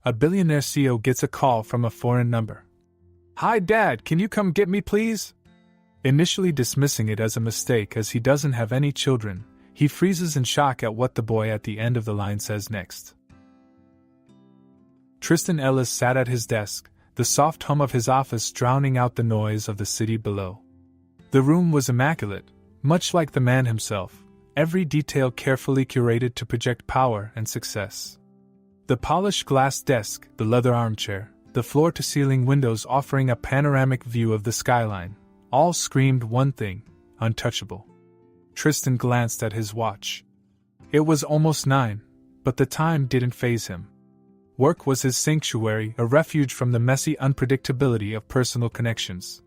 A billionaire CEO gets a call from a foreign number. "Hi, Dad, can you come get me, please?" Initially dismissing it as a mistake as he doesn't have any children, he freezes in shock at what the boy at the end of the line says next. Tristan Ellis sat at his desk, the soft hum of his office drowning out the noise of the city below. The room was immaculate, much like the man himself, every detail carefully curated to project power and success. The polished glass desk, the leather armchair, the floor-to-ceiling windows offering a panoramic view of the skyline, all screamed one thing: untouchable. Tristan glanced at his watch. It was almost 9, but the time didn't faze him. Work was his sanctuary, a refuge from the messy unpredictability of personal connections.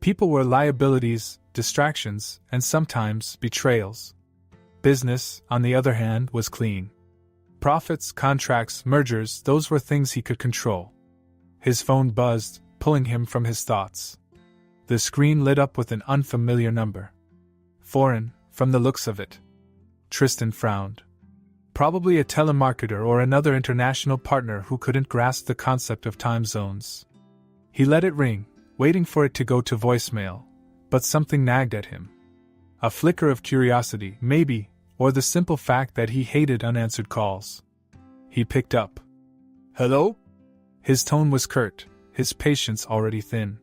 People were liabilities, distractions, and sometimes betrayals. Business, on the other hand, was clean. Profits, contracts, mergers, those were things he could control. His phone buzzed, pulling him from his thoughts. The screen lit up with an unfamiliar number. Foreign, from the looks of it. Tristan frowned. Probably a telemarketer or another international partner who couldn't grasp the concept of time zones. He let it ring, waiting for it to go to voicemail, but something nagged at him. A flicker of curiosity, maybe, or the simple fact that he hated unanswered calls. He picked up. "Hello?" His tone was curt, his patience already thin.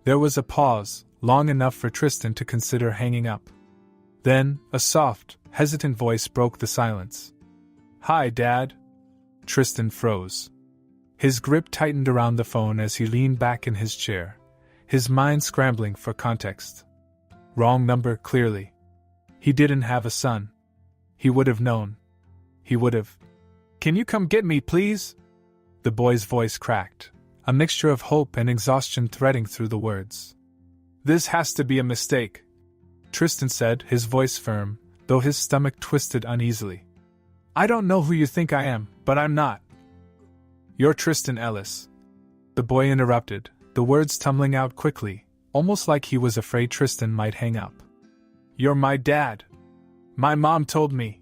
There was a pause, long enough for Tristan to consider hanging up. Then, a soft, hesitant voice broke the silence. "Hi, Dad." Tristan froze. His grip tightened around the phone as he leaned back in his chair, his mind scrambling for context. Wrong number, clearly. He didn't have a son. He would have known. He would have. "Can you come get me, please?" The boy's voice cracked, a mixture of hope and exhaustion threading through the words. "This has to be a mistake," Tristan said, his voice firm, though his stomach twisted uneasily. "I don't know who you think I am, but I'm not." "You're Tristan Ellis," the boy interrupted, the words tumbling out quickly, almost like he was afraid Tristan might hang up. "You're my dad. My mom told me."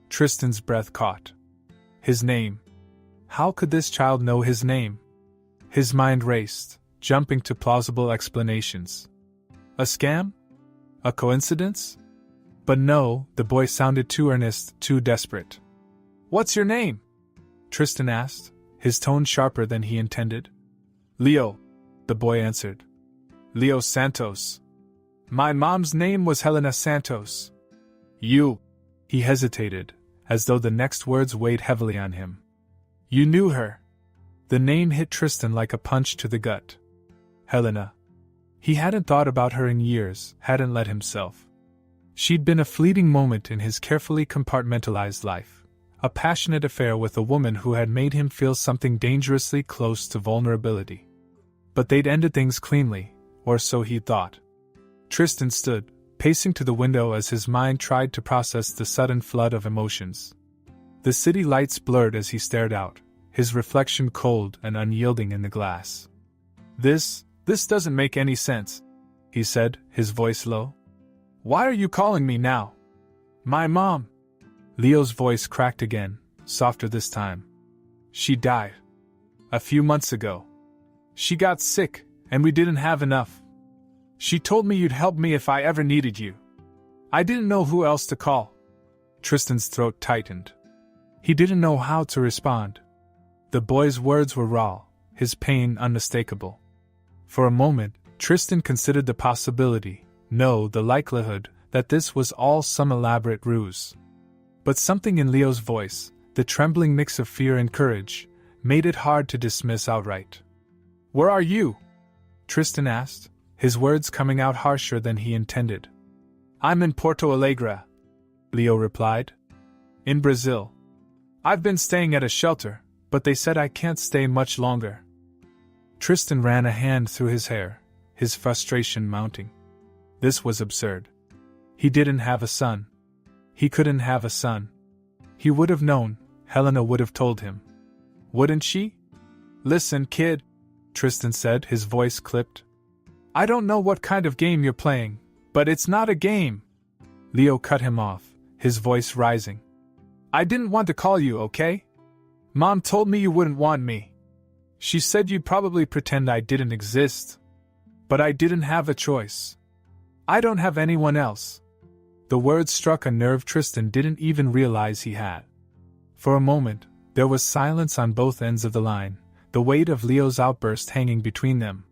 Tristan's breath caught. His name. How could this child know his name? His mind raced, jumping to plausible explanations. A scam? A coincidence? But no, the boy sounded too earnest, too desperate. "What's your name?" Tristan asked, his tone sharper than he intended. "Leo," the boy answered. "Leo Santos. My mom's name was Helena Santos." "You," he hesitated, as though the next words weighed heavily on him. "You knew her." The name hit Tristan like a punch to the gut. Helena. He hadn't thought about her in years, hadn't let himself. She'd been a fleeting moment in his carefully compartmentalized life, a passionate affair with a woman who had made him feel something dangerously close to vulnerability. But they'd ended things cleanly, or so he thought. Tristan stood, pacing to the window as his mind tried to process the sudden flood of emotions. The city lights blurred as he stared out, his reflection cold and unyielding in the glass. This doesn't make any sense," he said, his voice low. "Why are you calling me now?" "My mom." Leo's voice cracked again, softer this time. "She died. A few months ago. She got sick, and we didn't have enough. She told me you'd help me if I ever needed you. I didn't know who else to call." Tristan's throat tightened. He didn't know how to respond. The boy's words were raw, his pain unmistakable. For a moment, Tristan considered the possibility, no, the likelihood, that this was all some elaborate ruse. But something in Leo's voice, the trembling mix of fear and courage, made it hard to dismiss outright. "Where are you?" Tristan asked, his words coming out harsher than he intended. "I'm in Porto Alegre," Leo replied. "In Brazil. I've been staying at a shelter, but they said I can't stay much longer." Tristan ran a hand through his hair, his frustration mounting. This was absurd. He didn't have a son. He couldn't have a son. He would have known, Helena would have told him. Wouldn't she? "Listen, kid," Tristan said, his voice clipped. "I don't know what kind of game you're playing, but it's not a game." Leo cut him off, his voice rising. "I didn't want to call you, okay? Mom told me you wouldn't want me. She said you'd probably pretend I didn't exist. But I didn't have a choice. I don't have anyone else." The words struck a nerve Tristan didn't even realize he had. For a moment, there was silence on both ends of the line, the weight of Leo's outburst hanging between them.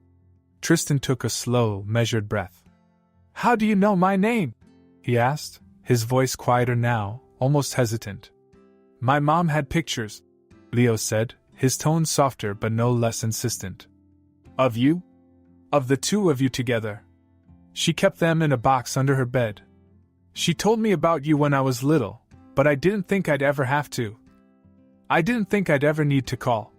Tristan took a slow, measured breath. "How do you know my name?" he asked, his voice quieter now, almost hesitant. "My mom had pictures," Leo said, his tone softer but no less insistent. "Of you? Of the two of you together. She kept them in a box under her bed. She told me about you when I was little, but I didn't think I'd ever have to. I didn't think I'd ever need to call."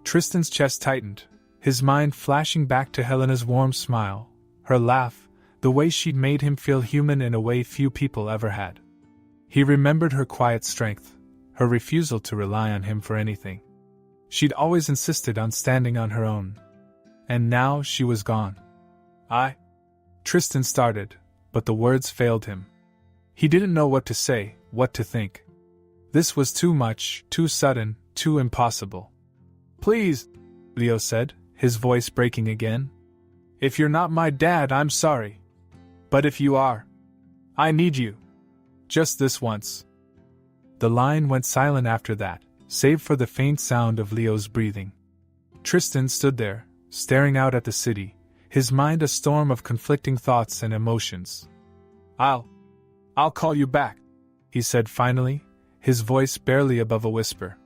Tristan's chest tightened, his mind flashing back to Helena's warm smile, her laugh, the way she'd made him feel human in a way few people ever had. He remembered her quiet strength, her refusal to rely on him for anything. She'd always insisted on standing on her own. And now she was gone. Tristan started, but the words failed him. He didn't know what to say, what to think. This was too much, too sudden, too impossible. "Please," Leo said, his voice breaking again. "If you're not my dad, I'm sorry. But if you are, I need you. Just this once." The line went silent after that, save for the faint sound of Leo's breathing. Tristan stood there, staring out at the city, his mind a storm of conflicting thoughts and emotions. I'll call you back," he said finally, his voice barely above a whisper.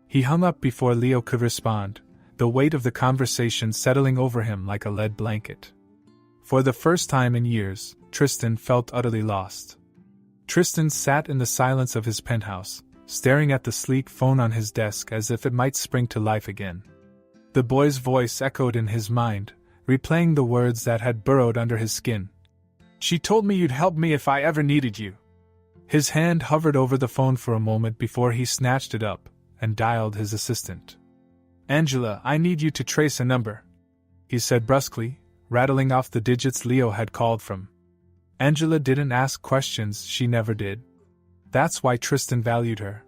He hung up before Leo could respond, the weight of the conversation settling over him like a lead blanket. For the first time in years, Tristan felt utterly lost. Tristan sat in the silence of his penthouse, staring at the sleek phone on his desk as if it might spring to life again. The boy's voice echoed in his mind, replaying the words that had burrowed under his skin. "She told me you'd help me if I ever needed you." His hand hovered over the phone for a moment before he snatched it up and dialed his assistant. "Angela, I need you to trace a number," he said brusquely, rattling off the digits Leo had called from. Angela didn't ask questions, she never did. That's why Tristan valued her.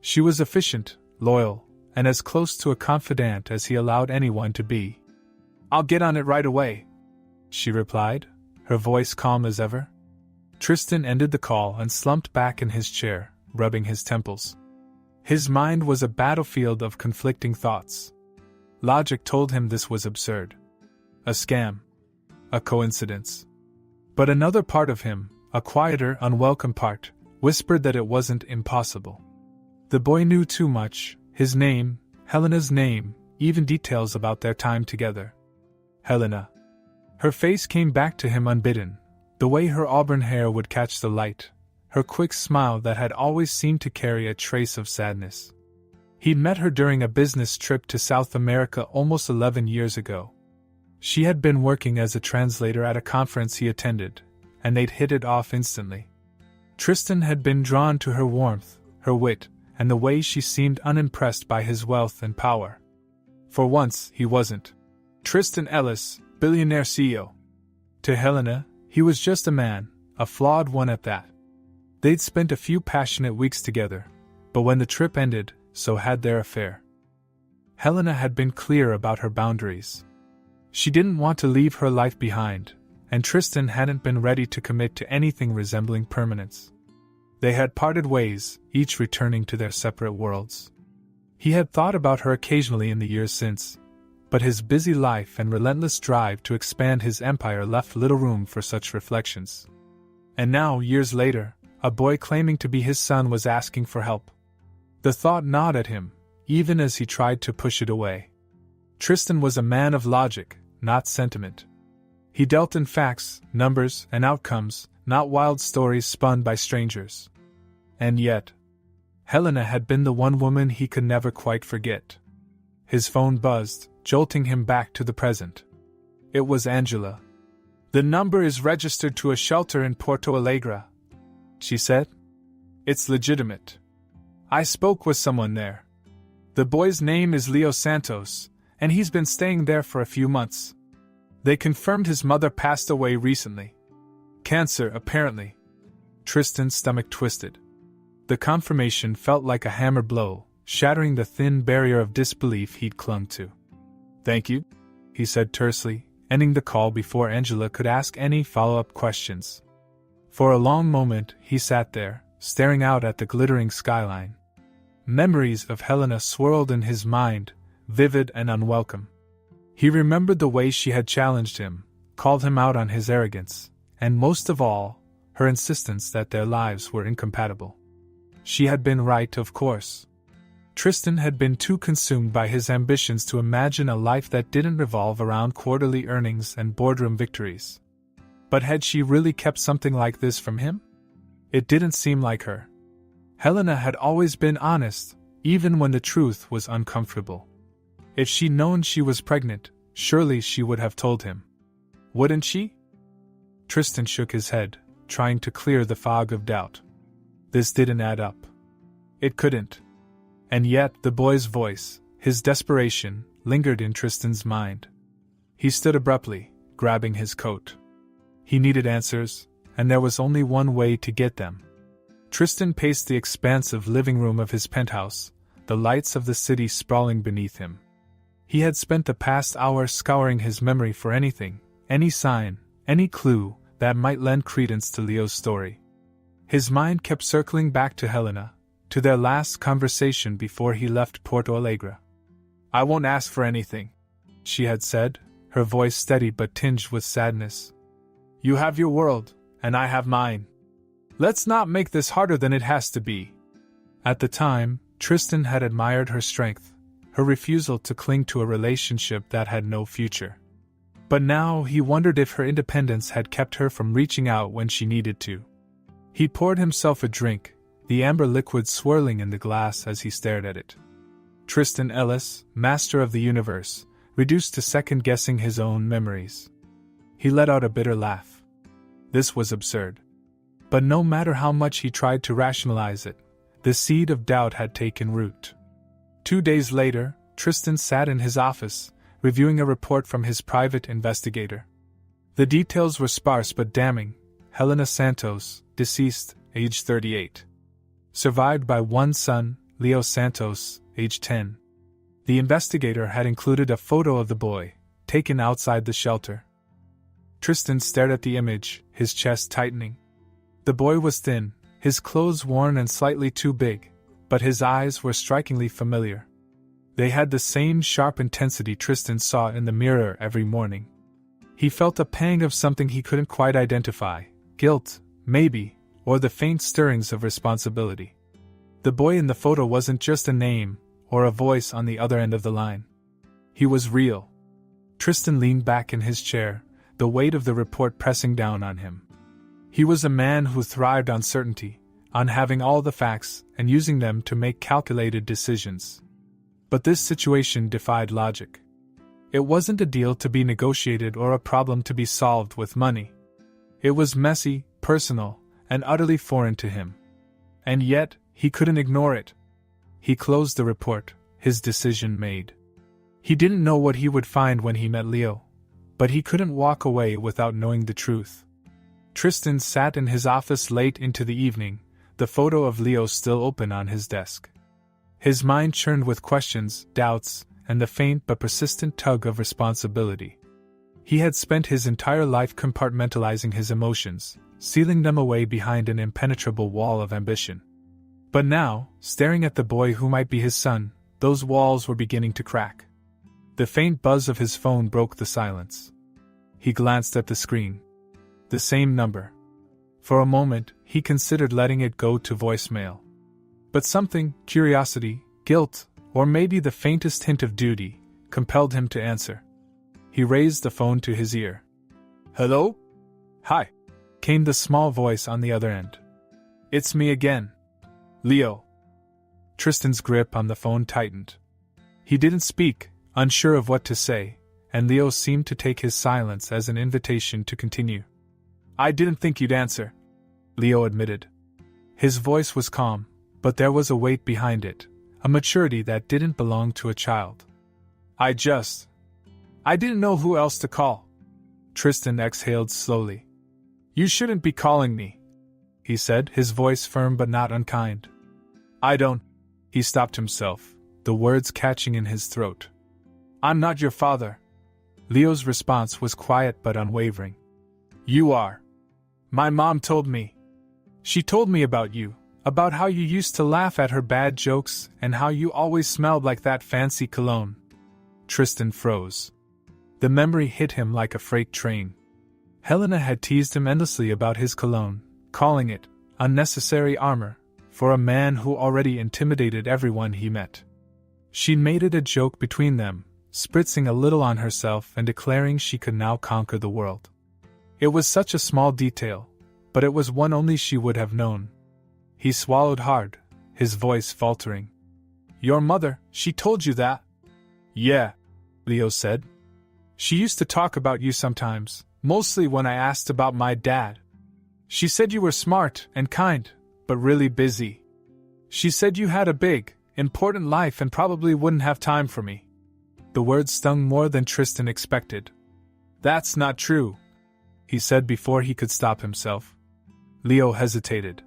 She was efficient, loyal, and as close to a confidant as he allowed anyone to be. "I'll get on it right away," she replied, her voice calm as ever. Tristan ended the call and slumped back in his chair, rubbing his temples. His mind was a battlefield of conflicting thoughts. Logic told him this was absurd. A scam. A coincidence. But another part of him, a quieter, unwelcome part, whispered that it wasn't impossible. The boy knew too much, his name, Helena's name, even details about their time together. Helena. Her face came back to him unbidden, the way her auburn hair would catch the light, her quick smile that had always seemed to carry a trace of sadness. He'd met her during a business trip to South America almost 11 years ago. She had been working as a translator at a conference he attended, and they'd hit it off instantly. Tristan had been drawn to her warmth, her wit, and the way she seemed unimpressed by his wealth and power. For once, he wasn't. Tristan Ellis, billionaire CEO. To Helena, he was just a man, a flawed one at that. They'd spent a few passionate weeks together, but when the trip ended, so had their affair. Helena had been clear about her boundaries. She didn't want to leave her life behind, and Tristan hadn't been ready to commit to anything resembling permanence. They had parted ways, each returning to their separate worlds. He had thought about her occasionally in the years since, but his busy life and relentless drive to expand his empire left little room for such reflections. And now, years later, a boy claiming to be his son was asking for help. The thought gnawed at him, even as he tried to push it away. Tristan was a man of logic, not sentiment. He dealt in facts, numbers, and outcomes, not wild stories spun by strangers. And yet, Helena had been the one woman he could never quite forget. His phone buzzed, jolting him back to the present. It was Angela. "The number is registered to a shelter in Porto Alegre," she said. "It's legitimate. I spoke with someone there. The boy's name is Leo Santos, and he's been staying there for a few months. They confirmed his mother passed away recently. Cancer, apparently." Tristan's stomach twisted. The confirmation felt like a hammer blow, shattering the thin barrier of disbelief he'd clung to. "Thank you," he said tersely, ending the call before Angela could ask any follow-up questions. For a long moment he sat there, staring out at the glittering skyline. Memories of Helena swirled in his mind, vivid and unwelcome. He remembered the way she had challenged him, called him out on his arrogance, and most of all, her insistence that their lives were incompatible. She had been right, of course. Tristan had been too consumed by his ambitions to imagine a life that didn't revolve around quarterly earnings and boardroom victories. But had she really kept something like this from him? It didn't seem like her. Helena had always been honest, even when the truth was uncomfortable. If she'd known she was pregnant, surely she would have told him. Wouldn't she? Tristan shook his head, trying to clear the fog of doubt. This didn't add up. It couldn't. And yet the boy's voice, his desperation, lingered in Tristan's mind. He stood abruptly, grabbing his coat. He needed answers, and there was only one way to get them. Tristan paced the expansive living room of his penthouse, the lights of the city sprawling beneath him. He had spent the past hour scouring his memory for anything, any sign, any clue that might lend credence to Leo's story. His mind kept circling back to Helena, to their last conversation before he left Porto Alegre. "I won't ask for anything," she had said, her voice steady but tinged with sadness. "You have your world, and I have mine. Let's not make this harder than it has to be." At the time, Tristan had admired her strength, her refusal to cling to a relationship that had no future. But now he wondered if her independence had kept her from reaching out when she needed to. He poured himself a drink, the amber liquid swirling in the glass as he stared at it. Tristan Ellis, master of the universe, reduced to second-guessing his own memories. He let out a bitter laugh. This was absurd. But no matter how much he tried to rationalize it, the seed of doubt had taken root. 2 days later, Tristan sat in his office, reviewing a report from his private investigator. The details were sparse but damning. Helena Santos, deceased, age 38. Survived by one son, Leo Santos, age 10. The investigator had included a photo of the boy, taken outside the shelter. Tristan stared at the image, his chest tightening. The boy was thin, his clothes worn and slightly too big, but his eyes were strikingly familiar. They had the same sharp intensity Tristan saw in the mirror every morning. He felt a pang of something he couldn't quite identify, guilt, maybe, or the faint stirrings of responsibility. The boy in the photo wasn't just a name, or a voice on the other end of the line. He was real. Tristan leaned back in his chair, the weight of the report pressing down on him. He was a man who thrived on certainty, on having all the facts and using them to make calculated decisions. But this situation defied logic. It wasn't a deal to be negotiated or a problem to be solved with money. It was messy, personal, and utterly foreign to him. And yet, he couldn't ignore it. He closed the report, his decision made. He didn't know what he would find when he met Leo, but he couldn't walk away without knowing the truth. Tristan sat in his office late into the evening, the photo of Leo still open on his desk. His mind churned with questions, doubts, and the faint but persistent tug of responsibility. He had spent his entire life compartmentalizing his emotions, sealing them away behind an impenetrable wall of ambition. But now, staring at the boy who might be his son, those walls were beginning to crack. The faint buzz of his phone broke the silence. He glanced at the screen. The same number. For a moment, he considered letting it go to voicemail. But something, curiosity, guilt, or maybe the faintest hint of duty, compelled him to answer. He raised the phone to his ear. "Hello?" "Hi," came the small voice on the other end. "It's me again. Leo." Tristan's grip on the phone tightened. He didn't speak, unsure of what to say, and Leo seemed to take his silence as an invitation to continue. "I didn't think you'd answer," Leo admitted. His voice was calm, but there was a weight behind it, a maturity that didn't belong to a child. I didn't know who else to call." Tristan exhaled slowly. "You shouldn't be calling me," he said, his voice firm but not unkind. He stopped himself, the words catching in his throat. I'm not your father. Leo's response was quiet but unwavering. You are. My mom told me. She told me about you, about how you used to laugh at her bad jokes and how you always smelled like that fancy cologne. Tristan froze. The memory hit him like a freight train. Helena had teased him endlessly about his cologne, calling it unnecessary armor for a man who already intimidated everyone he met. She made it a joke between them, spritzing a little on herself and declaring she could now conquer the world. It was such a small detail, but it was one only she would have known. He swallowed hard, his voice faltering. Your mother, she told you that? Yeah, Leo said. She used to talk about you sometimes, mostly when I asked about my dad. She said you were smart and kind, but really busy. She said you had a big, important life and probably wouldn't have time for me. The words stung more than Tristan expected. That's not true, he said before he could stop himself. Leo hesitated.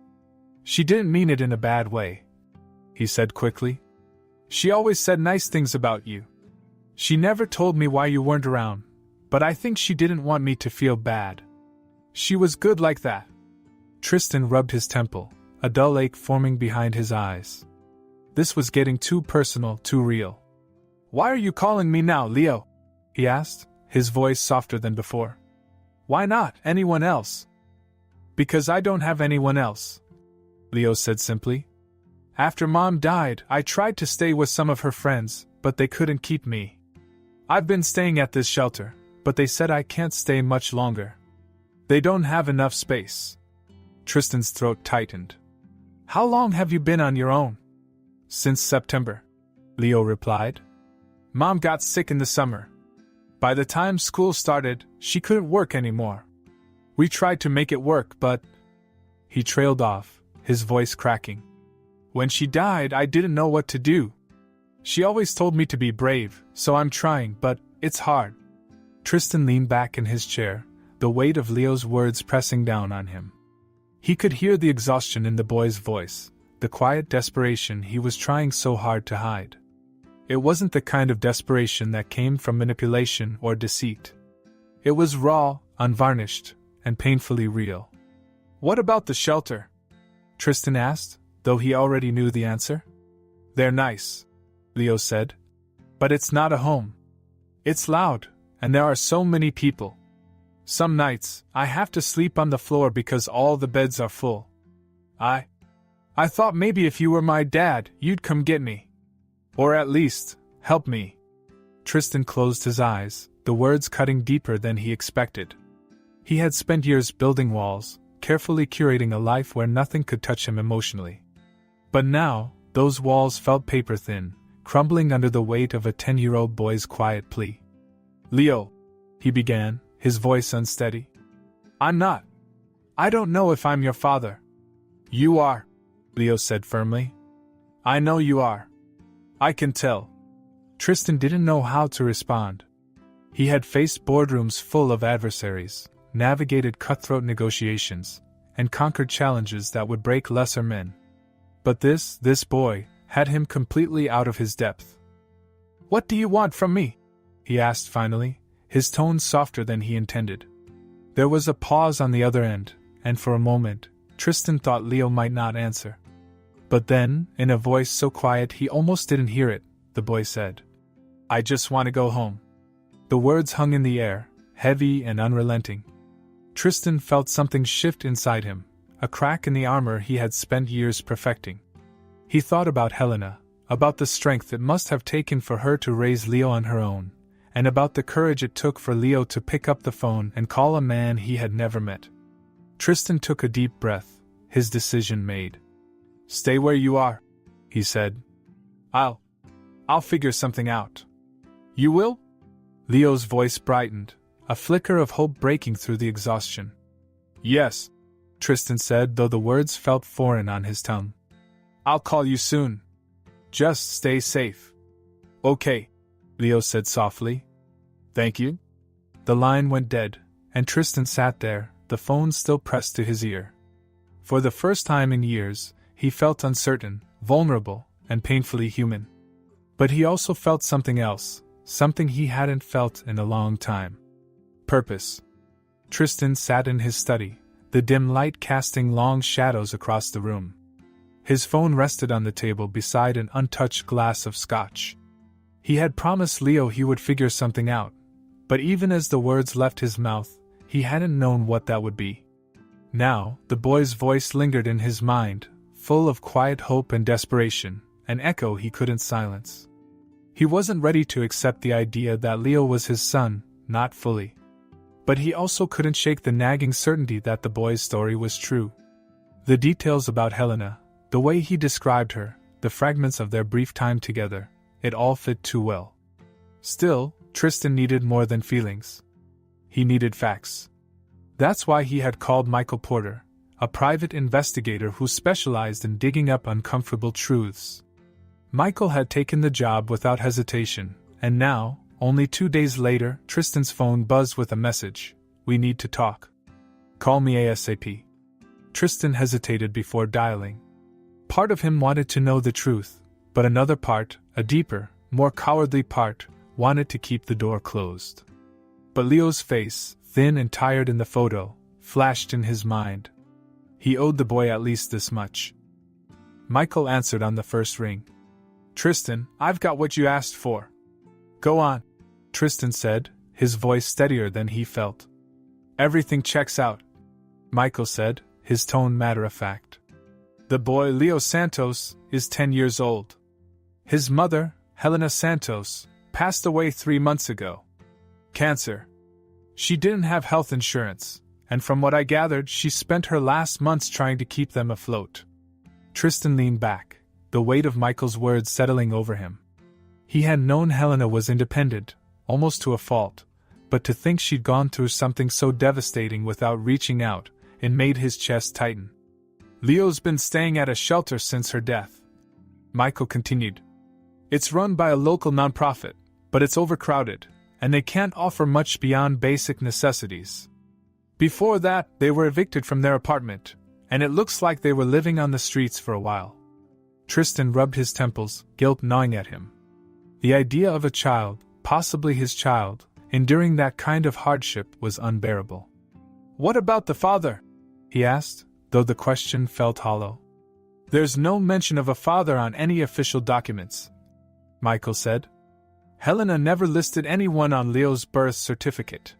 She didn't mean it in a bad way, he said quickly. She always said nice things about you. She never told me why you weren't around, but I think she didn't want me to feel bad. She was good like that. Tristan rubbed his temple, a dull ache forming behind his eyes. This was getting too personal, too real. Why are you calling me now, Leo? He asked, his voice softer than before. Why not anyone else? Because I don't have anyone else, Leo said simply. After Mom died, I tried to stay with some of her friends, but they couldn't keep me. I've been staying at this shelter, but they said I can't stay much longer. They don't have enough space. Tristan's throat tightened. How long have you been on your own? Since September, Leo replied. Mom got sick in the summer. By the time school started, she couldn't work anymore. We tried to make it work, but... He trailed off, his voice cracking. When she died, I didn't know what to do. She always told me to be brave, so I'm trying, but it's hard. Tristan leaned back in his chair, the weight of Leo's words pressing down on him. He could hear the exhaustion in the boy's voice, the quiet desperation he was trying so hard to hide. It wasn't the kind of desperation that came from manipulation or deceit. It was raw, unvarnished, and painfully real. What about the shelter? Tristan asked, though he already knew the answer. They're nice, Leo said. But it's not a home. It's loud, and there are so many people. Some nights, I have to sleep on the floor because all the beds are full. I thought maybe if you were my dad, you'd come get me. Or at least, help me. Tristan closed his eyes, the words cutting deeper than he expected. He had spent years building walls, carefully curating a life where nothing could touch him emotionally. But now, those walls felt paper-thin, crumbling under the weight of a 10-year-old boy's quiet plea. Leo, he began, his voice unsteady. I don't know if I'm your father. You are, Leo said firmly. I know you are. I can tell. Tristan didn't know how to respond. He had faced boardrooms full of adversaries, navigated cutthroat negotiations, and conquered challenges that would break lesser men. But this boy, had him completely out of his depth. What do you want from me? He asked finally, his tone softer than he intended. There was a pause on the other end, and for a moment, Tristan thought Leo might not answer. But then, in a voice so quiet he almost didn't hear it, the boy said, I just want to go home. The words hung in the air, heavy and unrelenting. Tristan felt something shift inside him, a crack in the armor he had spent years perfecting. He thought about Helena, about the strength it must have taken for her to raise Leo on her own, and about the courage it took for Leo to pick up the phone and call a man he had never met. Tristan took a deep breath, his decision made. Stay where you are, he said. I'll figure something out. You will? Leo's voice brightened, a flicker of hope breaking through the exhaustion. Yes, Tristan said, though the words felt foreign on his tongue. I'll call you soon. Just stay safe. Okay, Leo said softly. Thank you. The line went dead, and Tristan sat there, the phone still pressed to his ear. For the first time in years, he felt uncertain, vulnerable, and painfully human. But he also felt something else, something he hadn't felt in a long time. Purpose. Tristan sat in his study, the dim light casting long shadows across the room. His phone rested on the table beside an untouched glass of scotch. He had promised Leo he would figure something out, but even as the words left his mouth, he hadn't known what that would be. Now, the boy's voice lingered in his mind, full of quiet hope and desperation, an echo he couldn't silence. He wasn't ready to accept the idea that Leo was his son, not fully. But he also couldn't shake the nagging certainty that the boy's story was true. The details about Helena, the way he described her, the fragments of their brief time together, it all fit too well. Still, Tristan needed more than feelings. He needed facts. That's why he had called Michael Porter, a private investigator who specialized in digging up uncomfortable truths. Michael had taken the job without hesitation, and now, only 2 days later, Tristan's phone buzzed with a message: "We need to talk. Call me ASAP." Tristan hesitated before dialing. Part of him wanted to know the truth, but another part, a deeper, more cowardly part, wanted to keep the door closed. But Leo's face, thin and tired in the photo, flashed in his mind. He owed the boy at least this much. Michael answered on the first ring. "Tristan, I've got what you asked for." "Go on," Tristan said, his voice steadier than he felt. "Everything checks out," Michael said, his tone matter-of-fact. "The boy, Leo Santos, is 10 years old. His mother, Helena Santos, passed away 3 months ago. Cancer. She didn't have health insurance, and from what I gathered, she spent her last months trying to keep them afloat." Tristan leaned back, the weight of Michael's words settling over him. He had known Helena was independent, almost to a fault, but to think she'd gone through something so devastating without reaching out, it made his chest tighten. "Leo's been staying at a shelter since her death," Michael continued. "It's run by a local nonprofit, but it's overcrowded, and they can't offer much beyond basic necessities. Before that, they were evicted from their apartment, and it looks like they were living on the streets for a while." Tristan rubbed his temples, guilt gnawing at him. The idea of a child, possibly his child, enduring that kind of hardship was unbearable. "What about the father?" he asked, though the question felt hollow. "There's no mention of a father on any official documents," Michael said. "Helena never listed anyone on Leo's birth certificate.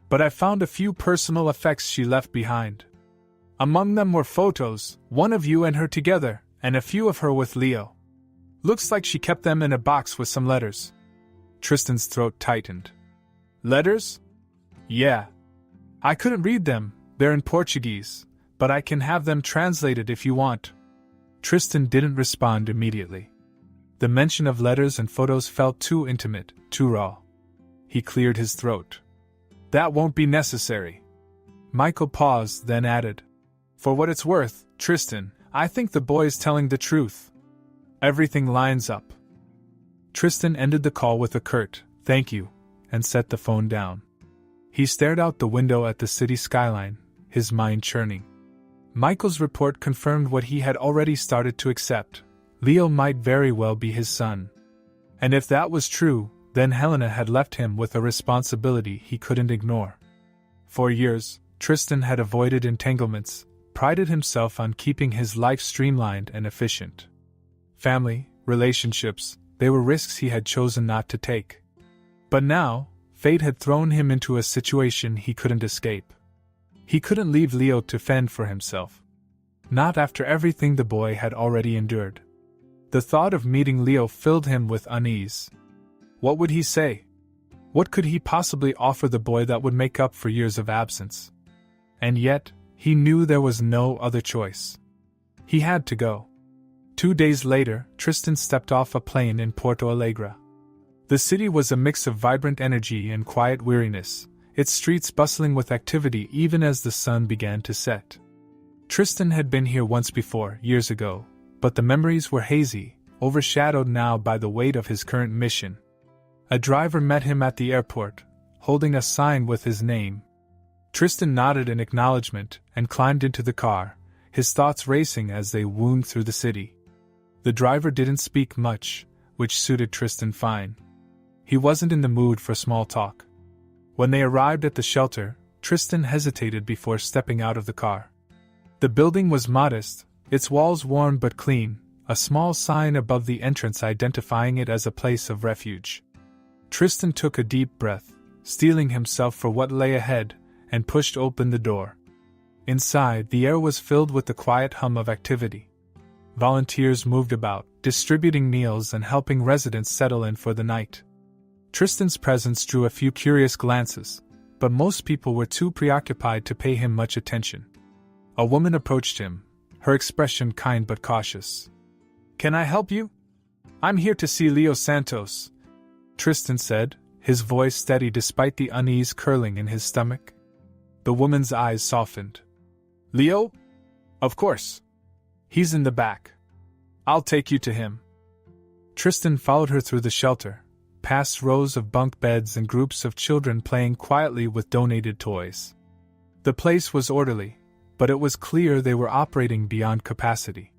But I found a few personal effects she left behind. Among them were photos, one of you and her together, and a few of her with Leo. Looks like she kept them in a box with some letters." Tristan's throat tightened. "Letters?" "Yeah. I couldn't read them, they're in Portuguese, but I can have them translated if you want." Tristan didn't respond immediately. The mention of letters and photos felt too intimate, too raw. He cleared his throat. "That won't be necessary." Michael paused, then added, "For what it's worth, Tristan, I think the boy is telling the truth. Everything lines up." Tristan ended the call with a curt, "Thank you," and set the phone down. He stared out the window at the city skyline, his mind churning. Michael's report confirmed what he had already started to accept. Leo might very well be his son. And if that was true, then Helena had left him with a responsibility he couldn't ignore. For years, Tristan had avoided entanglements, prided himself on keeping his life streamlined and efficient. Family, relationships, they were risks he had chosen not to take. But now, fate had thrown him into a situation he couldn't escape. He couldn't leave Leo to fend for himself. Not after everything the boy had already endured. The thought of meeting Leo filled him with unease. What would he say? What could he possibly offer the boy that would make up for years of absence? And yet, he knew there was no other choice. He had to go. 2 days later, Tristan stepped off a plane in Porto Alegre. The city was a mix of vibrant energy and quiet weariness, its streets bustling with activity even as the sun began to set. Tristan had been here once before, years ago, but the memories were hazy, overshadowed now by the weight of his current mission. A driver met him at the airport, holding a sign with his name. Tristan nodded in acknowledgement and climbed into the car, his thoughts racing as they wound through the city. The driver didn't speak much, which suited Tristan fine. He wasn't in the mood for small talk. When they arrived at the shelter, Tristan hesitated before stepping out of the car. The building was modest, its walls worn but clean, a small sign above the entrance identifying it as a place of refuge. Tristan took a deep breath, steeling himself for what lay ahead, and pushed open the door. Inside, the air was filled with the quiet hum of activity. Volunteers moved about, distributing meals and helping residents settle in for the night. Tristan's presence drew a few curious glances, but most people were too preoccupied to pay him much attention. A woman approached him, her expression kind but cautious. "Can I help you? I'm here to see Leo Santos," Tristan said, his voice steady despite the unease curling in his stomach. The woman's eyes softened. "Leo? Of course. He's in the back. I'll take you to him." Tristan followed her through the shelter, past rows of bunk beds and groups of children playing quietly with donated toys. The place was orderly, but it was clear they were operating beyond capacity.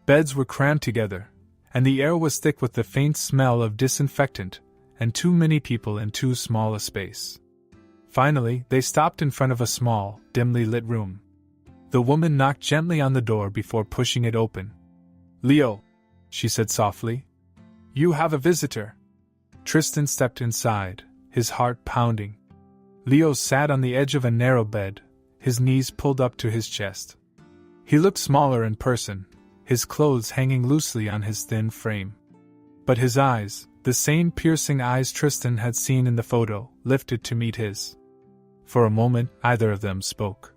Beds were crammed together, and the air was thick with the faint smell of disinfectant, and too many people in too small a space. Finally, they stopped in front of a small, dimly lit room. The woman knocked gently on the door before pushing it open. "Leo," she said softly, "you have a visitor." Tristan stepped inside, his heart pounding. Leo sat on the edge of a narrow bed, his knees pulled up to his chest. He looked smaller in person, his clothes hanging loosely on his thin frame. But his eyes, the same piercing eyes Tristan had seen in the photo, lifted to meet his. For a moment, neither of them spoke.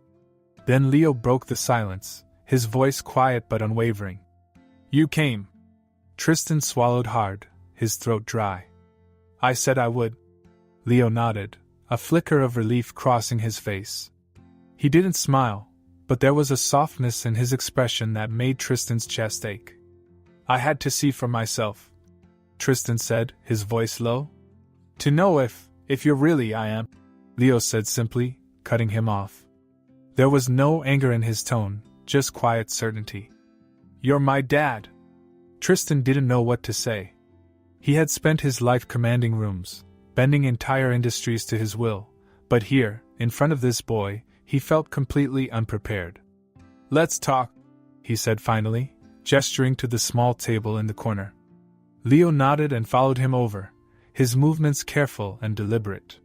Then Leo broke the silence, his voice quiet but unwavering. "You came." Tristan swallowed hard, his throat dry. "I said I would." Leo nodded, a flicker of relief crossing his face. He didn't smile, but there was a softness in his expression that made Tristan's chest ache. "I had to see for myself," Tristan said, his voice low. "To know if you're really I am," Leo said simply, cutting him off. There was no anger in his tone, just quiet certainty. "You're my dad." Tristan didn't know what to say. He had spent his life commanding rooms, bending entire industries to his will, but here, in front of this boy, he felt completely unprepared. "Let's talk," he said finally, gesturing to the small table in the corner. Leo nodded and followed him over, his movements careful and deliberate.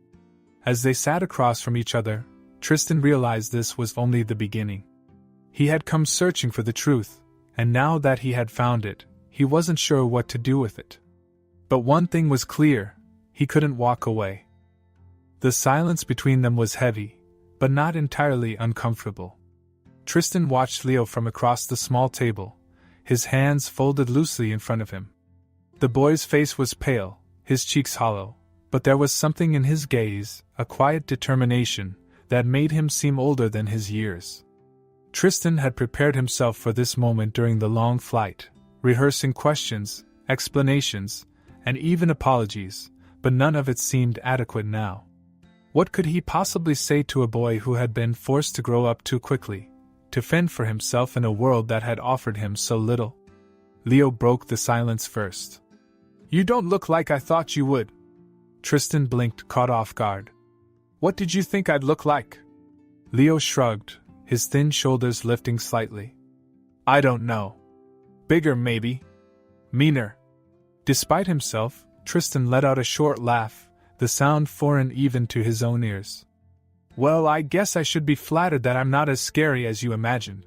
As they sat across from each other, Tristan realized this was only the beginning. He had come searching for the truth, and now that he had found it, he wasn't sure what to do with it. But one thing was clear, he couldn't walk away. The silence between them was heavy, but not entirely uncomfortable. Tristan watched Leo from across the small table, his hands folded loosely in front of him. The boy's face was pale, his cheeks hollow, but there was something in his gaze, a quiet determination, that made him seem older than his years. Tristan had prepared himself for this moment during the long flight, rehearsing questions, explanations, and even apologies, but none of it seemed adequate now. What could he possibly say to a boy who had been forced to grow up too quickly, to fend for himself in a world that had offered him so little? Leo broke the silence first. "You don't look like I thought you would." Tristan blinked, caught off guard. "What did you think I'd look like?" Leo shrugged, his thin shoulders lifting slightly. "I don't know. Bigger, maybe. Meaner." Despite himself, Tristan let out a short laugh, the sound foreign even to his own ears. "Well, I guess I should be flattered that I'm not as scary as you imagine."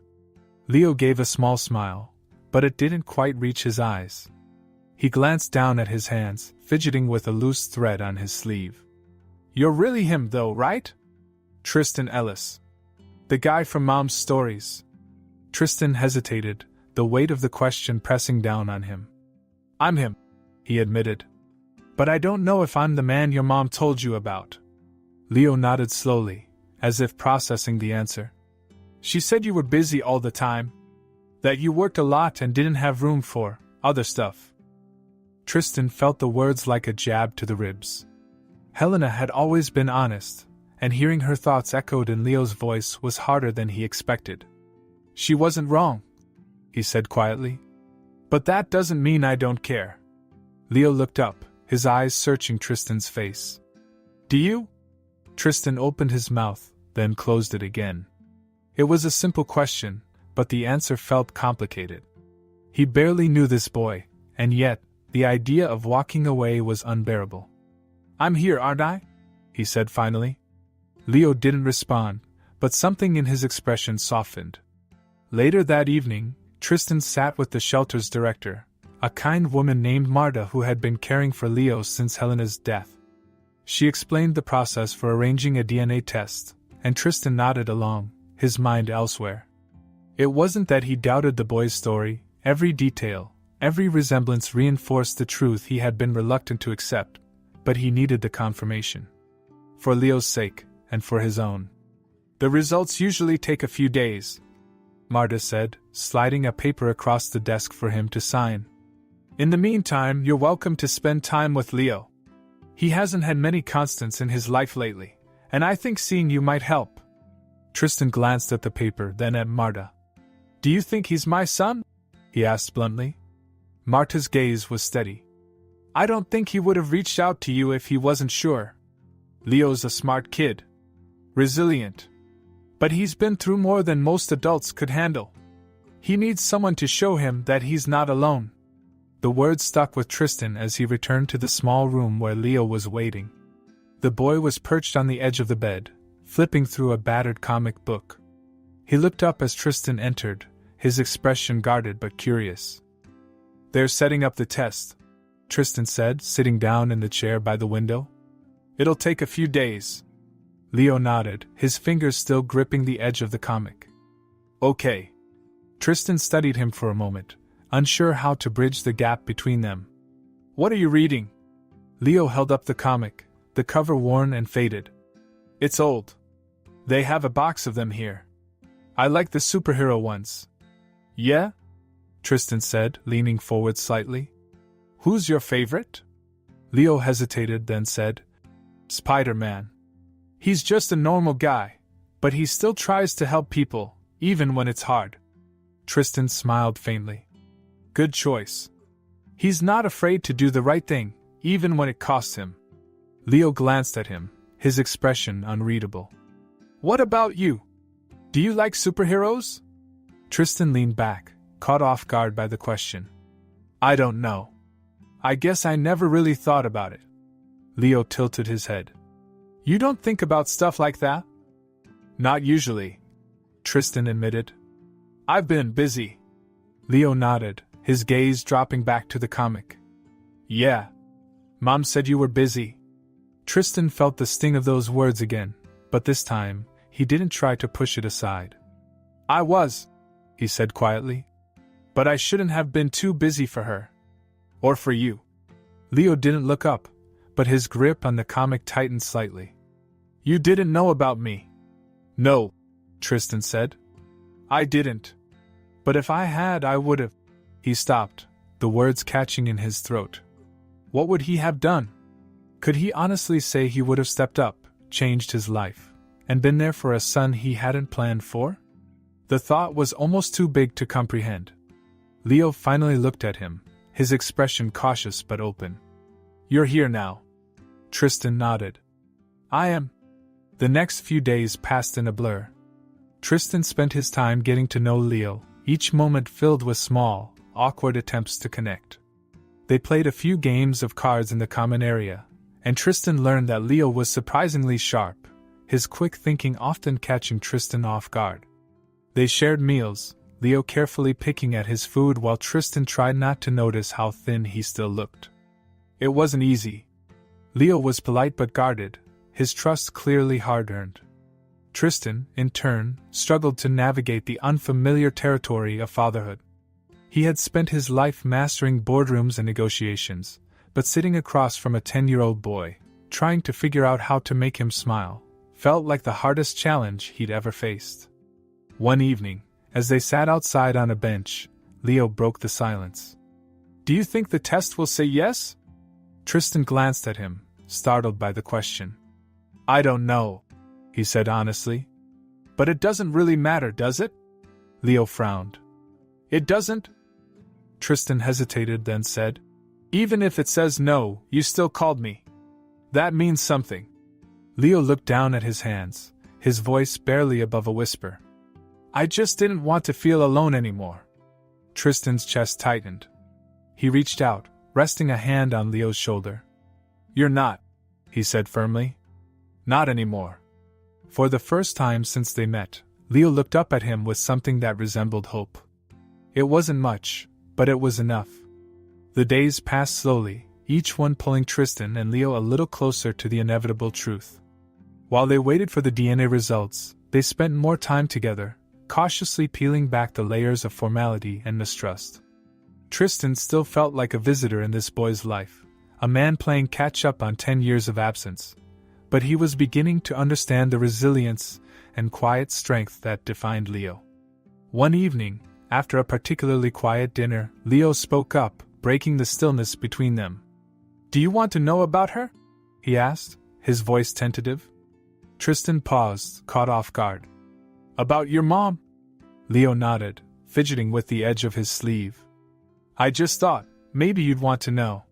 Leo gave a small smile, but it didn't quite reach his eyes. He glanced down at his hands, fidgeting with a loose thread on his sleeve. "You're really him, though, right? Tristan Ellis. The guy from Mom's stories." Tristan hesitated, the weight of the question pressing down on him. "I'm him," he admitted. "But I don't know if I'm the man your mom told you about." Leo nodded slowly, as if processing the answer. "She said you were busy all the time. That you worked a lot and didn't have room for other stuff." Tristan felt the words like a jab to the ribs. Helena had always been honest, and hearing her thoughts echoed in Leo's voice was harder than he expected. "She wasn't wrong," he said quietly. But that doesn't mean I don't care. Leo looked up, his eyes searching Tristan's face. Do you? Tristan opened his mouth, then closed it again. It was a simple question, but the answer felt complicated. He barely knew this boy, and yet, the idea of walking away was unbearable. I'm here, aren't I? He said finally. Leo didn't respond, but something in his expression softened. Later that evening, Tristan sat with the shelter's director, a kind woman named Marta who had been caring for Leo since Helena's death. She explained the process for arranging a DNA test, and Tristan nodded along, his mind elsewhere. It wasn't that he doubted the boy's story, every detail, every resemblance reinforced the truth he had been reluctant to accept, but he needed the confirmation. For Leo's sake, and for his own. The results usually take a few days, Marta said, sliding a paper across the desk for him to sign. In the meantime, you're welcome to spend time with Leo. He hasn't had many constants in his life lately, and I think seeing you might help. Tristan glanced at the paper, then at Marta. Do you think he's my son? He asked bluntly. Marta's gaze was steady. I don't think he would have reached out to you if he wasn't sure. Leo's a smart kid. Resilient. But he's been through more than most adults could handle. He needs someone to show him that he's not alone. The words stuck with Tristan as he returned to the small room where Leo was waiting. The boy was perched on the edge of the bed, flipping through a battered comic book. He looked up as Tristan entered, his expression guarded but curious. They're setting up the test, Tristan said, sitting down in the chair by the window. It'll take a few days. Leo nodded, his fingers still gripping the edge of the comic. Okay. Tristan studied him for a moment, unsure how to bridge the gap between them. What are you reading? Leo held up the comic, the cover worn and faded. It's old. They have a box of them here. I like the superhero ones. Yeah? Tristan said, leaning forward slightly. Who's your favorite? Leo hesitated, then said, Spider-Man. He's just a normal guy, but he still tries to help people, even when it's hard. Tristan smiled faintly. Good choice. He's not afraid to do the right thing, even when it costs him. Leo glanced at him, his expression unreadable. What about you? Do you like superheroes? Tristan leaned back, caught off guard by the question. I don't know. I guess I never really thought about it. Leo tilted his head. You don't think about stuff like that? Not usually, Tristan admitted. I've been busy. Leo nodded, his gaze dropping back to the comic. Yeah. Mom said you were busy. Tristan felt the sting of those words again, but this time, he didn't try to push it aside. I was, he said quietly. But I shouldn't have been too busy for her. Or for you. Leo didn't look up, but his grip on the comic tightened slightly. You didn't know about me. No, Tristan said. I didn't. But if I had, I would have. He stopped, the words catching in his throat. What would he have done? Could he honestly say he would have stepped up, changed his life, and been there for a son he hadn't planned for? The thought was almost too big to comprehend. Leo finally looked at him, his expression cautious but open. You're here now. Tristan nodded. I am. The next few days passed in a blur. Tristan spent his time getting to know Leo, each moment filled with small, awkward attempts to connect. They played a few games of cards in the common area, and Tristan learned that Leo was surprisingly sharp, his quick thinking often catching Tristan off guard. They shared meals, Leo carefully picking at his food while Tristan tried not to notice how thin he still looked. It wasn't easy. Leo was polite but guarded, his trust clearly hard-earned. Tristan, in turn, struggled to navigate the unfamiliar territory of fatherhood. He had spent his life mastering boardrooms and negotiations, but sitting across from a 10-year-old boy, trying to figure out how to make him smile, felt like the hardest challenge he'd ever faced. One evening, as they sat outside on a bench, Leo broke the silence. Do you think the test will say yes? Tristan glanced at him, startled by the question. I don't know, he said honestly. But it doesn't really matter, does it? Leo frowned. It doesn't? Tristan hesitated, then said, "Even if it says no, you still called me. That means something." Leo looked down at his hands, his voice barely above a whisper. "I just didn't want to feel alone anymore." Tristan's chest tightened. He reached out, resting a hand on Leo's shoulder. "You're not," he said firmly. "Not anymore." For the first time since they met, Leo looked up at him with something that resembled hope. It wasn't much, but it was enough. The days passed slowly, each one pulling Tristan and Leo a little closer to the inevitable truth. While they waited for the DNA results, they spent more time together, cautiously peeling back the layers of formality and mistrust. Tristan still felt like a visitor in this boy's life, a man playing catch-up on 10 years of absence, but he was beginning to understand the resilience and quiet strength that defined Leo. One evening, after a particularly quiet dinner, Leo spoke up, breaking the stillness between them. "Do you want to know about her?" he asked, his voice tentative. Tristan paused, caught off guard. "About your mom?" Leo nodded, fidgeting with the edge of his sleeve. "I just thought, maybe you'd want to know.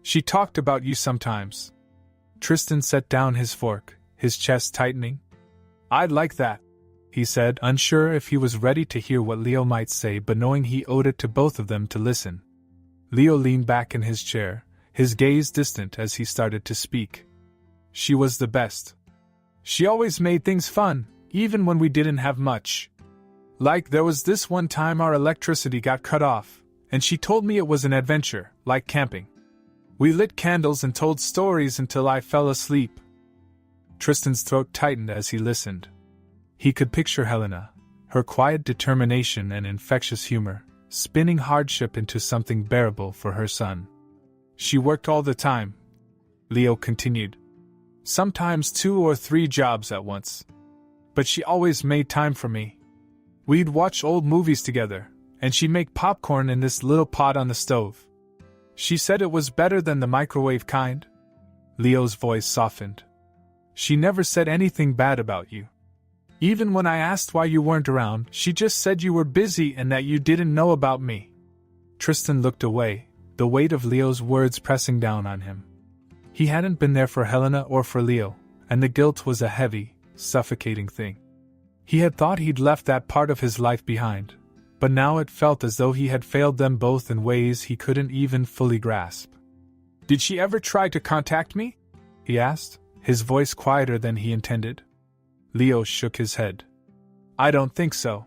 She talked about you sometimes." Tristan set down his fork, his chest tightening. "I'd like that," he said, unsure if he was ready to hear what Leo might say but knowing he owed it to both of them to listen. Leo leaned back in his chair, his gaze distant as he started to speak. "She was the best. She always made things fun, even when we didn't have much. Like there was this one time our electricity got cut off, and she told me it was an adventure, like camping. We lit candles and told stories until I fell asleep." Tristan's throat tightened as he listened. He could picture Helena, her quiet determination and infectious humor, spinning hardship into something bearable for her son. "She worked all the time," Leo continued. "Sometimes 2 or 3 jobs at once. But she always made time for me. We'd watch old movies together, and she'd make popcorn in this little pot on the stove. She said it was better than the microwave kind." Leo's voice softened. "She never said anything bad about you. Even when I asked why you weren't around, she just said you were busy and that you didn't know about me." Tristan looked away, the weight of Leo's words pressing down on him. He hadn't been there for Helena or for Leo, and the guilt was a heavy, suffocating thing. He had thought he'd left that part of his life behind, but now it felt as though he had failed them both in ways he couldn't even fully grasp. "Did she ever try to contact me?" he asked, his voice quieter than he intended. Leo shook his head. "I don't think so.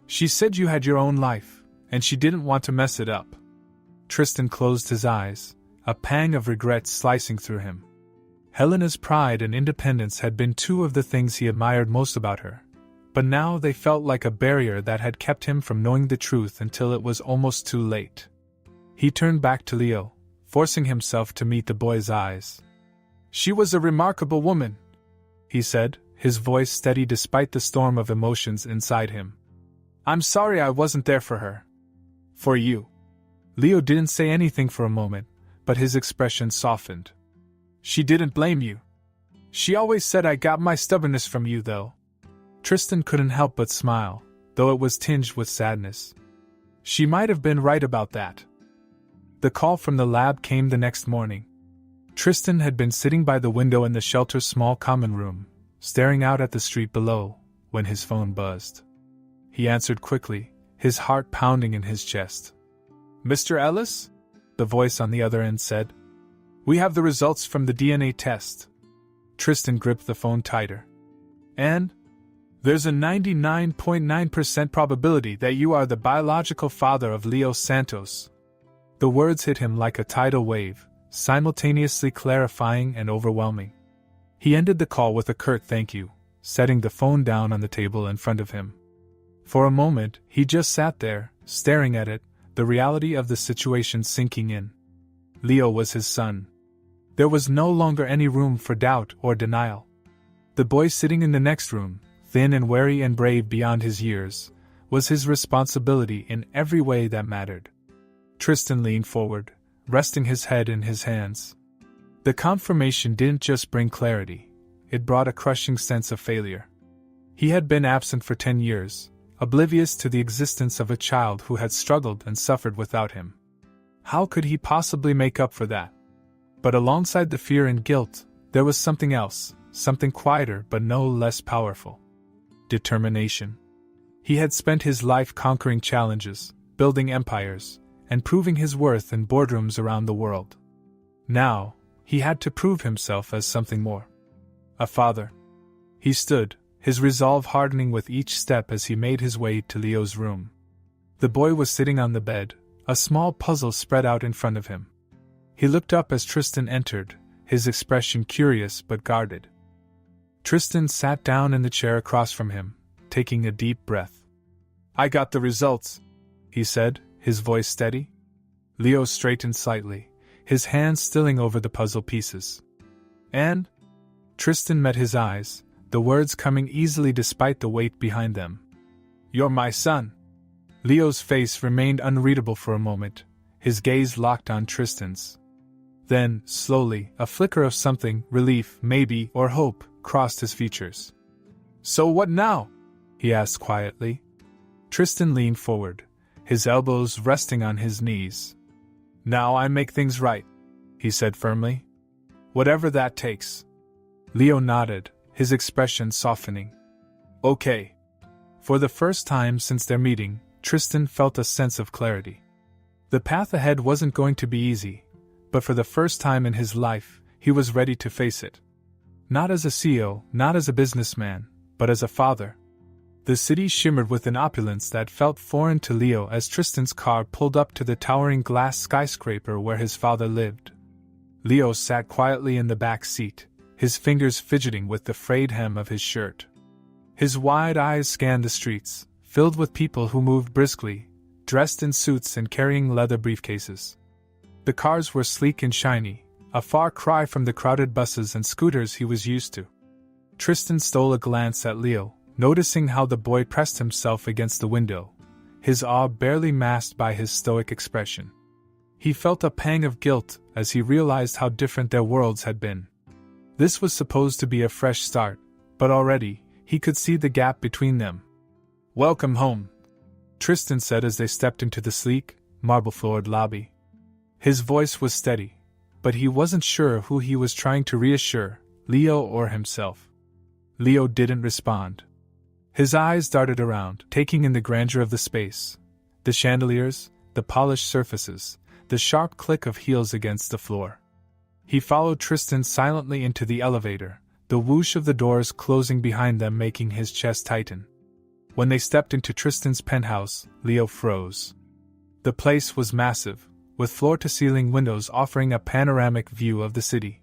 She said you had your own life, and she didn't want to mess it up." Tristan closed his eyes, a pang of regret slicing through him. Helena's pride and independence had been 2 of the things he admired most about her, but now they felt like a barrier that had kept him from knowing the truth until it was almost too late. He turned back to Leo, forcing himself to meet the boy's eyes. "She was a remarkable woman," he said, his voice steady despite the storm of emotions inside him. "I'm sorry I wasn't there for her. For you." Leo didn't say anything for a moment, but his expression softened. "She didn't blame you. She always said I got my stubbornness from you, though." Tristan couldn't help but smile, though it was tinged with sadness. She might have been right about that. The call from the lab came the next morning. Tristan had been sitting by the window in the shelter's small common room, staring out at the street below, when his phone buzzed. He answered quickly, his heart pounding in his chest. "Mr. Ellis?" the voice on the other end said. "We have the results from the DNA test." Tristan gripped the phone tighter. "And? There's a 99.9% probability that you are the biological father of Leo Santos." The words hit him like a tidal wave, simultaneously clarifying and overwhelming. He ended the call with a curt thank you, setting the phone down on the table in front of him. For a moment, he just sat there, staring at it, the reality of the situation sinking in. Leo was his son. There was no longer any room for doubt or denial. The boy sitting in the next room, thin and wary and brave beyond his years, was his responsibility in every way that mattered. Tristan leaned forward, resting his head in his hands. The confirmation didn't just bring clarity, it brought a crushing sense of failure. He had been absent for 10 years, oblivious to the existence of a child who had struggled and suffered without him. How could he possibly make up for that? But alongside the fear and guilt, there was something else, something quieter but no less powerful. Determination. He had spent his life conquering challenges, building empires, and proving his worth in boardrooms around the world. Now, he had to prove himself as something more. A father. He stood, his resolve hardening with each step as he made his way to Leo's room. The boy was sitting on the bed, a small puzzle spread out in front of him. He looked up as Tristan entered, his expression curious but guarded. Tristan sat down in the chair across from him, taking a deep breath. "I got the results," he said, his voice steady. Leo straightened slightly, his hands stilling over the puzzle pieces. "And?" Tristan met his eyes, the words coming easily despite the weight behind them. "You're my son." Leo's face remained unreadable for a moment, his gaze locked on Tristan's. Then, slowly, a flicker of something, relief, maybe, or hope, crossed his features. "So what now?" he asked quietly. Tristan leaned forward, his elbows resting on his knees. "Now I make things right," he said firmly. "Whatever that takes." Leo nodded, his expression softening. "Okay." For the first time since their meeting, Tristan felt a sense of clarity. The path ahead wasn't going to be easy, but for the first time in his life, he was ready to face it. Not as a CEO, not as a businessman, but as a father. The city shimmered with an opulence that felt foreign to Leo as Tristan's car pulled up to the towering glass skyscraper where his father lived. Leo sat quietly in the back seat, his fingers fidgeting with the frayed hem of his shirt. His wide eyes scanned the streets, filled with people who moved briskly, dressed in suits and carrying leather briefcases. The cars were sleek and shiny, a far cry from the crowded buses and scooters he was used to. Tristan stole a glance at Leo, noticing how the boy pressed himself against the window, his awe barely masked by his stoic expression. He felt a pang of guilt as he realized how different their worlds had been. This was supposed to be a fresh start, but already, he could see the gap between them. "Welcome home," Tristan said as they stepped into the sleek, marble-floored lobby. His voice was steady, but he wasn't sure who he was trying to reassure, Leo or himself. Leo didn't respond. His eyes darted around, taking in the grandeur of the space. The chandeliers, the polished surfaces, the sharp click of heels against the floor. He followed Tristan silently into the elevator, the whoosh of the doors closing behind them making his chest tighten. When they stepped into Tristan's penthouse, Leo froze. The place was massive, with floor-to-ceiling windows offering a panoramic view of the city.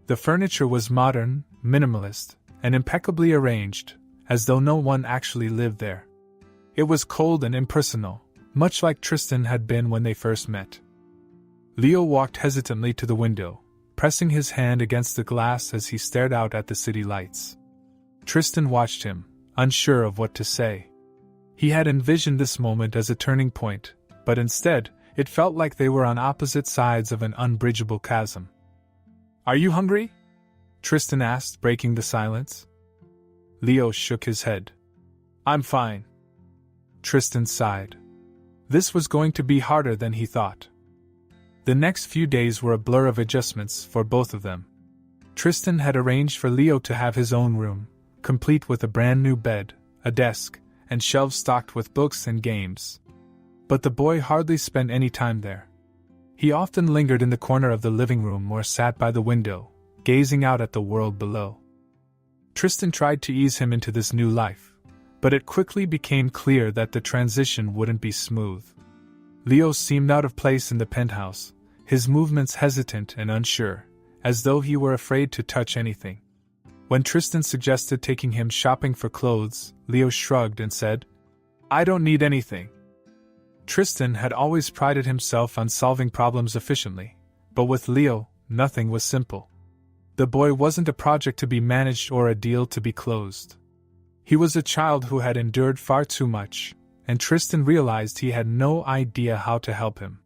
The furniture was modern, minimalist, and impeccably arranged, as though no one actually lived there. It was cold and impersonal, much like Tristan had been when they first met. Leo walked hesitantly to the window, pressing his hand against the glass as he stared out at the city lights. Tristan watched him, unsure of what to say. He had envisioned this moment as a turning point, but instead, it felt like they were on opposite sides of an unbridgeable chasm. "Are you hungry?" Tristan asked, breaking the silence. Leo shook his head. "I'm fine." Tristan sighed. This was going to be harder than he thought. The next few days were a blur of adjustments for both of them. Tristan had arranged for Leo to have his own room, complete with a brand new bed, a desk, and shelves stocked with books and games. But the boy hardly spent any time there. He often lingered in the corner of the living room or sat by the window, gazing out at the world below. Tristan tried to ease him into this new life, but it quickly became clear that the transition wouldn't be smooth. Leo seemed out of place in the penthouse, his movements hesitant and unsure, as though he were afraid to touch anything. When Tristan suggested taking him shopping for clothes, Leo shrugged and said, "I don't need anything." Tristan had always prided himself on solving problems efficiently, but with Leo, nothing was simple. The boy wasn't a project to be managed or a deal to be closed. He was a child who had endured far too much, and Tristan realized he had no idea how to help him.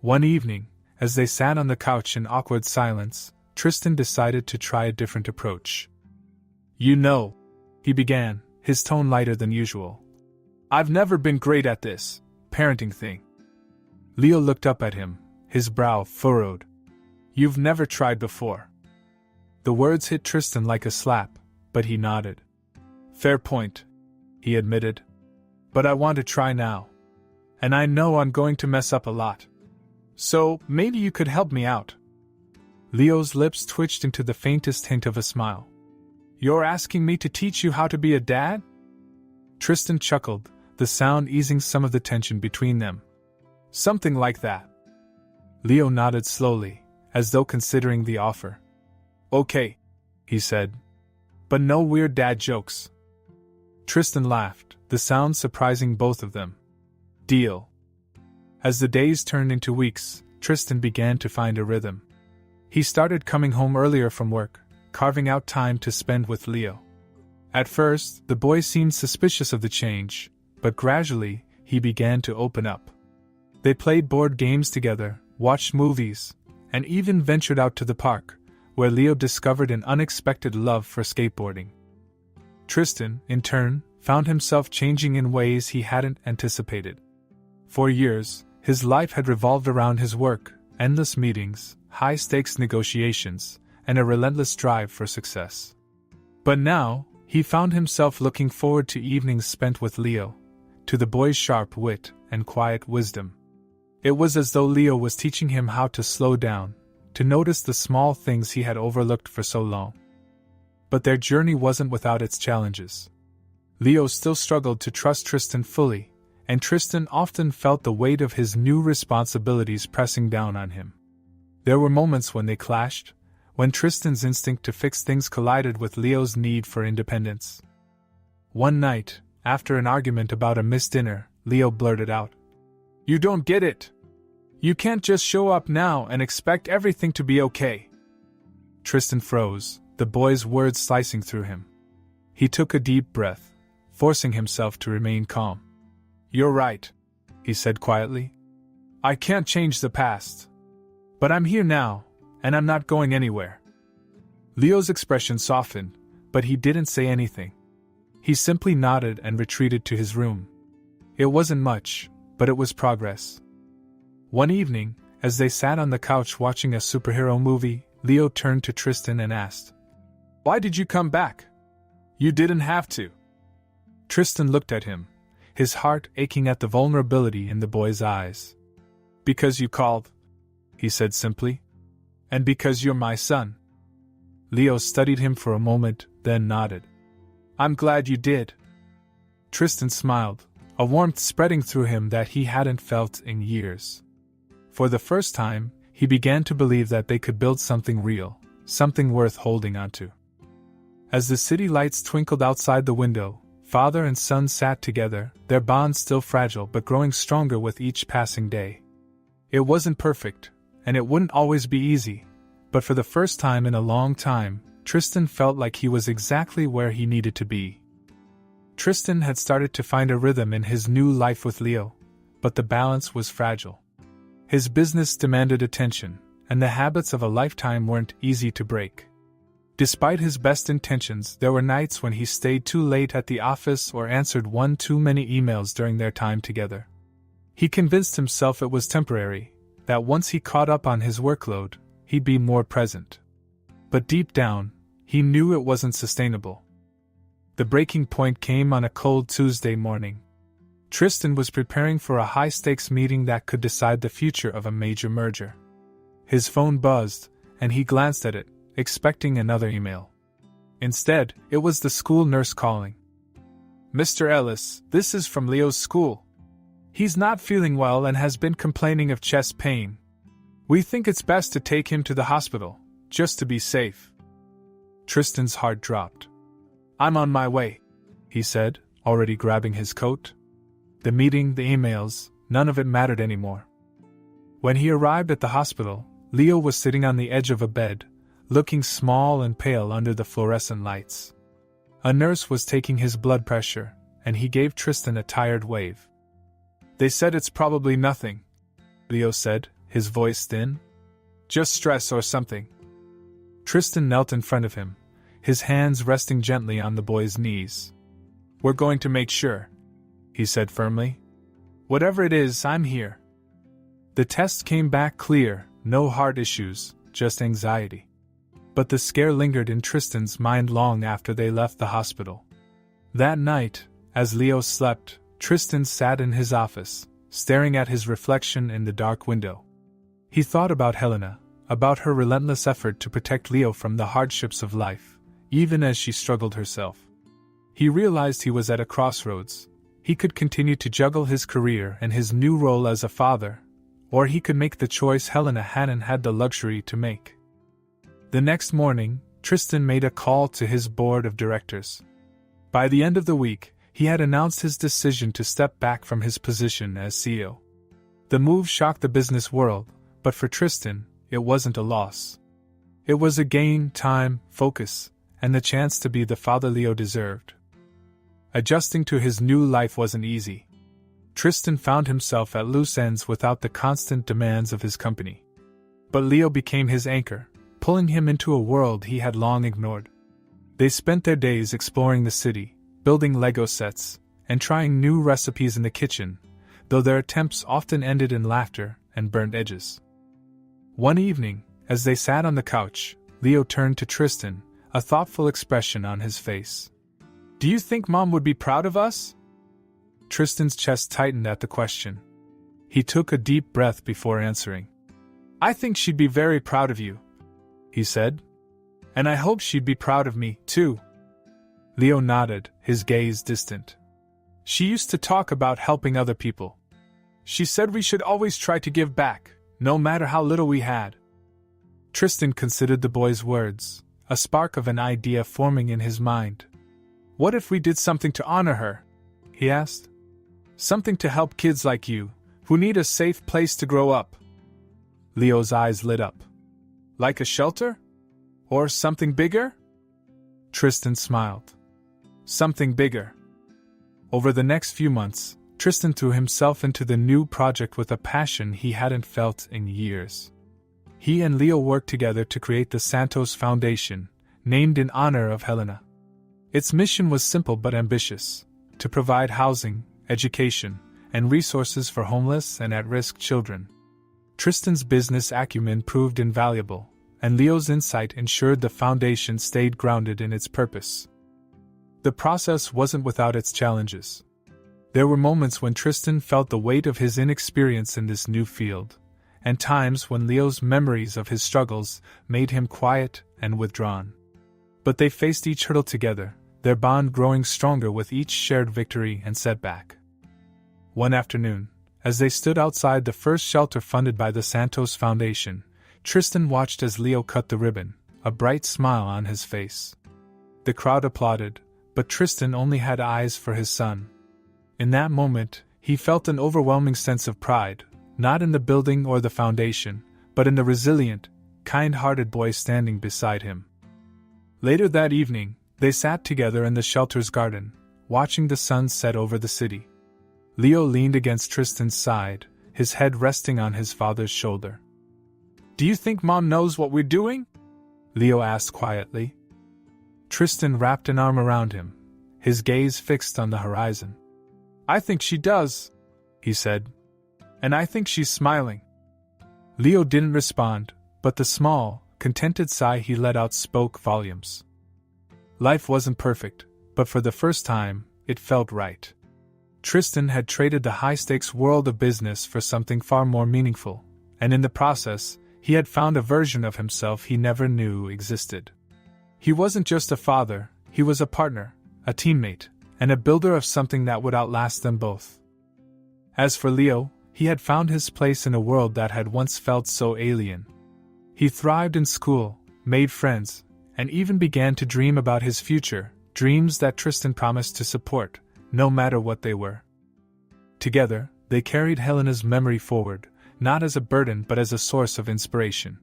One evening, as they sat on the couch in awkward silence, Tristan decided to try a different approach. "You know," he began, his tone lighter than usual, I've never been great at this parenting thing. Leo looked up at him, his brow furrowed. You've never tried before. The words hit Tristan like a slap, but he nodded. Fair point, he admitted. But I want to try now. And I know I'm going to mess up a lot. So, maybe you could help me out. Leo's lips twitched into the faintest hint of a smile. You're asking me to teach you how to be a dad? Tristan chuckled, the sound easing some of the tension between them. Something like that. Leo nodded slowly, as though considering the offer. Okay, he said. But no weird dad jokes. Tristan laughed, the sound surprising both of them. Deal. As the days turned into weeks, Tristan began to find a rhythm. He started coming home earlier from work, carving out time to spend with Leo. At first, the boy seemed suspicious of the change, but gradually, he began to open up. They played board games together, watched movies, and even ventured out to the park, where Leo discovered an unexpected love for skateboarding. Tristan, in turn, found himself changing in ways he hadn't anticipated. For years, his life had revolved around his work, endless meetings, high-stakes negotiations, and a relentless drive for success. But now, he found himself looking forward to evenings spent with Leo, to the boy's sharp wit and quiet wisdom. It was as though Leo was teaching him how to slow down, to notice the small things he had overlooked for so long. But their journey wasn't without its challenges. Leo still struggled to trust Tristan fully, and Tristan often felt the weight of his new responsibilities pressing down on him. There were moments when they clashed, when Tristan's instinct to fix things collided with Leo's need for independence. One night, after an argument about a missed dinner, Leo blurted out, "You don't get it! You can't just show up now and expect everything to be okay." Tristan froze, the boy's words slicing through him. He took a deep breath, forcing himself to remain calm. "You're right," he said quietly. "I can't change the past. But I'm here now, and I'm not going anywhere." Leo's expression softened, but he didn't say anything. He simply nodded and retreated to his room. It wasn't much, but it was progress. One evening, as they sat on the couch watching a superhero movie, Leo turned to Tristan and asked, "Why did you come back? You didn't have to." Tristan looked at him, his heart aching at the vulnerability in the boy's eyes. "Because you called," he said simply. "And because you're my son." Leo studied him for a moment, then nodded. "I'm glad you did." Tristan smiled, a warmth spreading through him that he hadn't felt in years. For the first time, he began to believe that they could build something real, something worth holding onto. As the city lights twinkled outside the window, father and son sat together, their bond still fragile but growing stronger with each passing day. It wasn't perfect, and it wouldn't always be easy, but for the first time in a long time, Tristan felt like he was exactly where he needed to be. Tristan had started to find a rhythm in his new life with Leo, but the balance was fragile. His business demanded attention, and the habits of a lifetime weren't easy to break. Despite his best intentions, there were nights when he stayed too late at the office or answered one too many emails during their time together. He convinced himself it was temporary, that once he caught up on his workload, he'd be more present. But deep down, he knew it wasn't sustainable. The breaking point came on a cold Tuesday morning. Tristan was preparing for a high-stakes meeting that could decide the future of a major merger. His phone buzzed, and he glanced at it, expecting another email. Instead, it was the school nurse calling. "Mr. Ellis, this is from Leo's school. He's not feeling well and has been complaining of chest pain. We think it's best to take him to the hospital, just to be safe." Tristan's heart dropped. "I'm on my way," he said, already grabbing his coat. The meeting, the emails, none of it mattered anymore. When he arrived at the hospital, Leo was sitting on the edge of a bed, looking small and pale under the fluorescent lights. A nurse was taking his blood pressure, and he gave Tristan a tired wave. "They said it's probably nothing," Leo said, his voice thin. "Just stress or something." Tristan knelt in front of him, his hands resting gently on the boy's knees. "We're going to make sure," he said firmly. Whatever it is, I'm here. The test came back clear, no heart issues, just anxiety. But the scare lingered in Tristan's mind long after they left the hospital. That night, as Leo slept, Tristan sat in his office, staring at his reflection in the dark window. He thought about Helena, about her relentless effort to protect Leo from the hardships of life, even as she struggled herself. He realized he was at a crossroads. He could continue to juggle his career and his new role as a father, or he could make the choice Helena hadn't had the luxury to make. The next morning, Tristan made a call to his board of directors. By the end of the week, he had announced his decision to step back from his position as CEO. The move shocked the business world, but for Tristan, it wasn't a loss. It was a gain, time, focus, and the chance to be the father Leo deserved. Adjusting to his new life wasn't easy. Tristan found himself at loose ends without the constant demands of his company. But Leo became his anchor, pulling him into a world he had long ignored. They spent their days exploring the city, building Lego sets, and trying new recipes in the kitchen, though their attempts often ended in laughter and burnt edges. One evening, as they sat on the couch, Leo turned to Tristan, a thoughtful expression on his face. "Do you think Mom would be proud of us?" Tristan's chest tightened at the question. He took a deep breath before answering. "I think she'd be very proud of you," he said. "And I hope she'd be proud of me, too." Leo nodded, his gaze distant. "She used to talk about helping other people. She said we should always try to give back, no matter how little we had." Tristan considered the boy's words, a spark of an idea forming in his mind. "What if we did something to honor her?" he asked. "Something to help kids like you, who need a safe place to grow up." Leo's eyes lit up. "Like a shelter? Or something bigger?" Tristan smiled. "Something bigger." Over the next few months, Tristan threw himself into the new project with a passion he hadn't felt in years. He and Leo worked together to create the Santos Foundation, named in honor of Helena. Its mission was simple but ambitious: to provide housing, education, and resources for homeless and at-risk children. Tristan's business acumen proved invaluable, and Leo's insight ensured the foundation stayed grounded in its purpose. The process wasn't without its challenges. There were moments when Tristan felt the weight of his inexperience in this new field, and times when Leo's memories of his struggles made him quiet and withdrawn. But they faced each hurdle together, their bond growing stronger with each shared victory and setback. One afternoon, as they stood outside the first shelter funded by the Santos Foundation, Tristan watched as Leo cut the ribbon, a bright smile on his face. The crowd applauded, but Tristan only had eyes for his son. In that moment, he felt an overwhelming sense of pride, not in the building or the foundation, but in the resilient, kind-hearted boy standing beside him. Later that evening, they sat together in the shelter's garden, watching the sun set over the city. Leo leaned against Tristan's side, his head resting on his father's shoulder. "Do you think Mom knows what we're doing?" Leo asked quietly. Tristan wrapped an arm around him, his gaze fixed on the horizon. "I think she does," he said. "And I think she's smiling." Leo didn't respond, but the small, contented sigh he let out spoke volumes. Life wasn't perfect, but for the first time, it felt right. Tristan had traded the high-stakes world of business for something far more meaningful, and in the process, he had found a version of himself he never knew existed. He wasn't just a father, he was a partner, a teammate, and a builder of something that would outlast them both. As for Leo, he had found his place in a world that had once felt so alien. He thrived in school, made friends, and even began to dream about his future, dreams that Tristan promised to support, no matter what they were. Together, they carried Helena's memory forward, not as a burden but as a source of inspiration.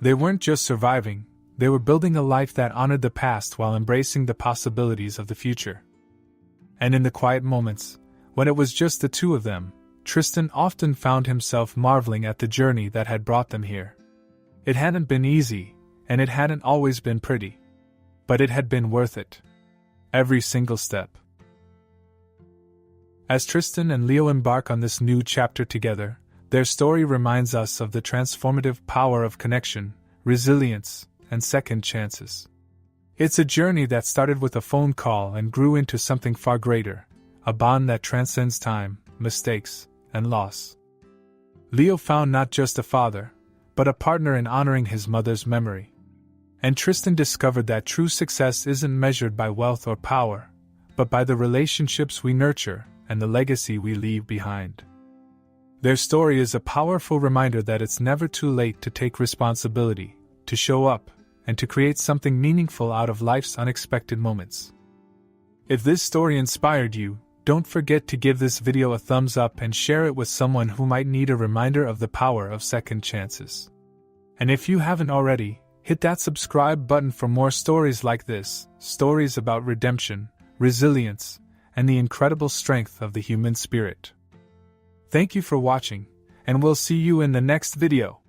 They weren't just surviving, they were building a life that honored the past while embracing the possibilities of the future. And in the quiet moments, when it was just the two of them, Tristan often found himself marveling at the journey that had brought them here. It hadn't been easy, and it hadn't always been pretty. But it had been worth it. Every single step. As Tristan and Leo embark on this new chapter together, their story reminds us of the transformative power of connection, resilience, and second chances. It's a journey that started with a phone call and grew into something far greater, a bond that transcends time, mistakes, and loss. Leo found not just a father, but a partner in honoring his mother's memory. And Tristan discovered that true success isn't measured by wealth or power, but by the relationships we nurture and the legacy we leave behind. Their story is a powerful reminder that it's never too late to take responsibility, to show up, and to create something meaningful out of life's unexpected moments. If this story inspired you, don't forget to give this video a thumbs up and share it with someone who might need a reminder of the power of second chances. And if you haven't already, hit that subscribe button for more stories like this, stories about redemption, resilience, and the incredible strength of the human spirit. Thank you for watching, and we'll see you in the next video.